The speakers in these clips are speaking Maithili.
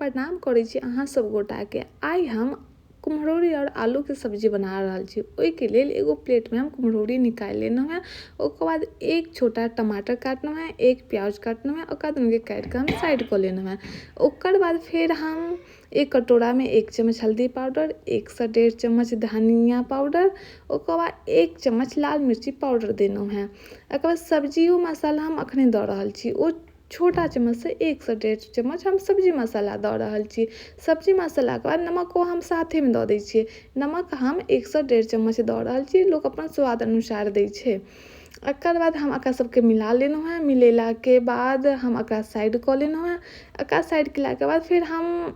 प्रणाम करै छी अहाँ सब गोटाके। आइ हम कुम्हरौरी और आलू के सब्जी बना रहल छी। ओहिके लेल एगो प्लेट में हम कुम्हरौरी निकाल लेना है। ओकर बाद एक छोटा टमाटर काटना है, एक प्याज काटना है, ओकर बाद उनके काट के हम साइड कर लेना है। ओकर बाद फिर हम एक कटोरा में 1 चम्मच हल्दी पाउडर, 1 से 1.5 चम्मच धनिया पाउडर, ओकर बाद 1 चम्मच लाल मिर्ची पाउडर देना है। ओकर बाद सब्जियो मसाला हम अखने दऽ रहल छी, ओ छोटा चम्मच से 1 से 1.5 चम्मच हम सब्जी मसाला दऽ रहल छी। सब्जी मसाला के बाद नमको हम साथे में दऽ दै छियै। नमक हम 1 से 1.5 चम्मच दऽ रहल छी, लोग अपन स्वाद अनुसार दै छै। एकर बाद हम एकरा सबके मिला लेना है। मिलेला के बाद हम एकरा साइड कऽ लेना है। एकरा साइड केला के बाद फिर हम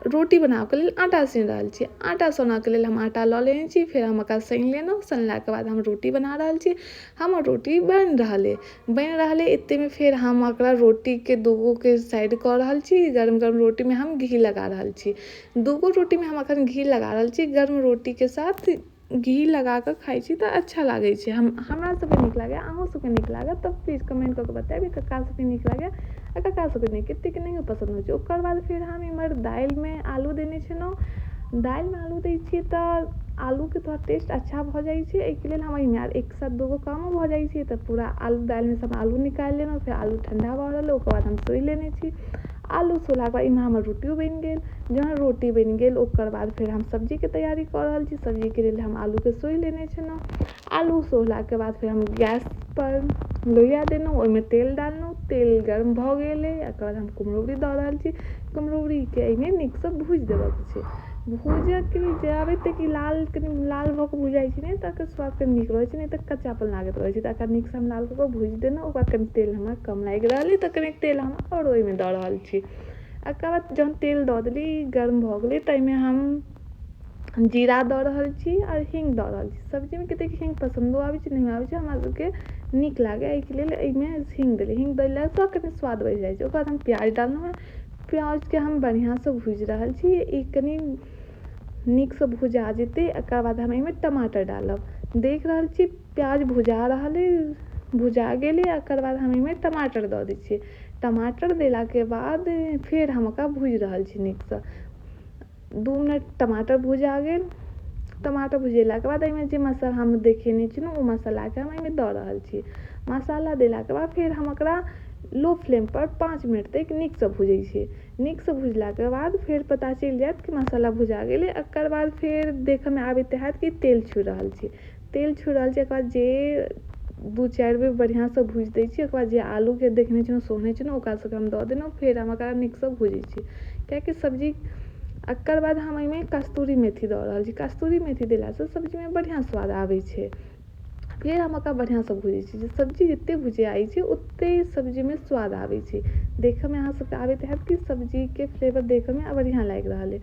रोटी बनाबे के लेल आटा सान रहल छी। आटा साने के लेल हम आटा लऽ लेने छी, फिर हम एकरा सान लेना। सानला के बाद हम रोटी बना रहल छी। हमर रोटी बनि रहल है। एते में फिर हम एकरा रोटी के दूगो के साइड कऽ रहल छी। गरम गरम रोटी में हम घी लगा रहल छी। दूगो रोटी में हम अखन घी लगा रहल छी। गर्म रोटी के साथ घी लगा के खाइ छी तऽ अच्छा लागे छै। हमरा सबके नीक लागे, अहूँ सबके नीक लागत तऽ प्लीज कमेंट करके बताबी ककरा सबके नीक लागे आ ककरा सबके नहीं, कते के नहीं पसंद होइ छै। ओकर बाद फिर हम इमहर दालि में आलू देने छलहुँ। दालि में आलू दै छियै तऽ आलू के थोड़ा टेस्ट अच्छा भऽ जाइ छै। एहिके लेल हम एहिमे एक साथ दूगो कमो भऽ जाइ छै तऽ पूरा आलू दालि में सब आलू निकालि लेलहुँ। फिर आलू ठंडा भऽ रहल, ओकर बाद हम सोहि लेने छी। आलू सोहला के बाद इमहर हमर रोटियो बनि गेल। जहन रोटी बनि गेल ओकर बाद फिर हम सब्जी के तैयारी कर रहल छी। सब्जी के लेल हम आलू के सोहि लेने छलहुँ। आलू सोहला के बाद फिर हम गैस पर लोहिया देलहुँ, ओहिमे तेल डाललहुँ। तेल गरम भऽ गेलै, एकर बाद हम कुम्हरौरी दऽ रहल छी। कुम्हरौरी के एहिमे नीक सँ भूजि देबऽ के छै। भूजऽ के जाबे तक कि कनी लाल भऽ के भुजाइ छै ने तऽ एकर स्वाद कनी नीक रहै छै, नहीं तऽ कच्चापन लागैत रहै छै। तऽ एकरा नीक सँ हम लाल कऽ के भूजि देलहुँ। ओकर बाद कनी तेल हमरा कम लागि रहल अइ तऽ कनी तेल हम आओर ओहिमे दऽ रहल छी। एकर बाद जहन तेल दऽ देली, गरम भऽ गेलै तऽ एहिमे हम जीरा दऽ रहल छी और हींग दऽ रहल छी। सब्जी में कतेक हींग पसंदो आबै छै, नहीं आबै छै। हमरा सबके नीक लागे, एहिके लेल एहिमे हींग देली। हींग देलासँ कनी स्वाद बढ़ि जाइ छै। ओकर बाद हम प्याज डाललहुँ है। प्याज के हम बढ़िया से भूजि रहल छी। ई कनी नीक से भुजा जेतै। एकर बाद हम एहिमे टमाटर डालब। देख रहल छी प्याज भुजा रहल है, भुजा गेलै। एकर बाद हम एहिमे टमाटर दऽ दै छियै। टमाटर देला के बाद फिर हम एकरा भूजि रहल छी नीक सँ। 2 मिनट टमाटर भुजा गेल। टमाटर भुजेला के बाद एहिमे जे मसाला हम देखेने छलहुँ ओ मसाला के हम एहिमे दऽ रहल छी। मसाला देला के बाद फिर हम एकरा लो फ्लेम पर 5 मिनट तक नीक सँ भूजै छियै। नीक सँ भुजला के बाद फिर पता चलि जायत कि मसाला भुजा गेलै। एकर बाद फिर देखऽ में आबैत हैत कि तेल छोड़ि रहल छै। तेल छोड़ि रहल छै। एकर बाद जे 2-4 बेर बढ़िया सँ भूजि दै छियै। ओकर बाद जे आलू के देखने छलहुँ सोहने छलहुँ ओकरा सबके हम दऽ देलहुँ। फिर हम एकरा नीक सँ भूजै छी कियाकि सब्जी। एकर बाद हम एहिमे कस्तूरी मेथी दऽ रहल छी। कस्तूरी मेथी देलासँ सब्जी में बढ़िया स्वाद आबै छै। फिर हम एकरा बढ़िया सँ भूजै छी। सब्जी जते भुजियाइ छै ओते सब्जी में स्वाद आबै छै। देखऽ में अहाँ सबके आबैत हैत कि सब्जी के फ्लेवर देखऽ में बढ़िया लागि रहल है।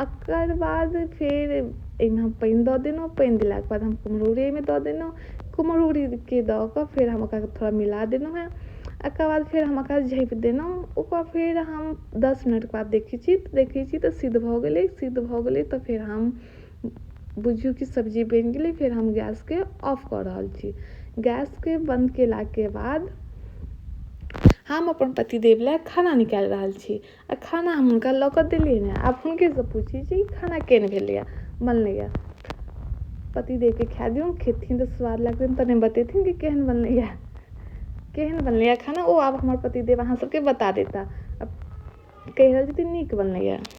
एकर बाद फिर एहिमे हम पानि दऽ देलहुँ। पानि देलाके बाद हम कुम्हरौरी एहिमे दऽ देलहुँ। कुम्हरौरी के दऽ कऽ फिर हम एकरा थोड़ा मिला देलहुँ है। एकर बाद फिर हम एकरा झाँपि देलहुँ। ओकर फिर हम 10 मिनट के बाद देखै छी तऽ सिद्ध भऽ गेलै। सिद्ध भऽ गेलै तऽ फिर हम बुझियौ कि सब्जी बनि गेलै। फिर हम गैस के ऑफ कऽ रहल छी। गैस के बंद केला के बाद हम अपन पतिदेव ला खाना निकालि रहल छी। आ खाना हम हुनका लऽ कऽ देलियनि है। आब हुनके सँ पूछै छी खाना केहन भेलैया, बनलैया। पतिदेव के खाए दियौन, खेथिन तऽ स्वाद लगतनि तनि बतेथिन कि केहन बनलैया खाना। ओ आब हमर पतिदेव अहाँ सबके बता देता। कहि रहल छथिन नीक बनलैया।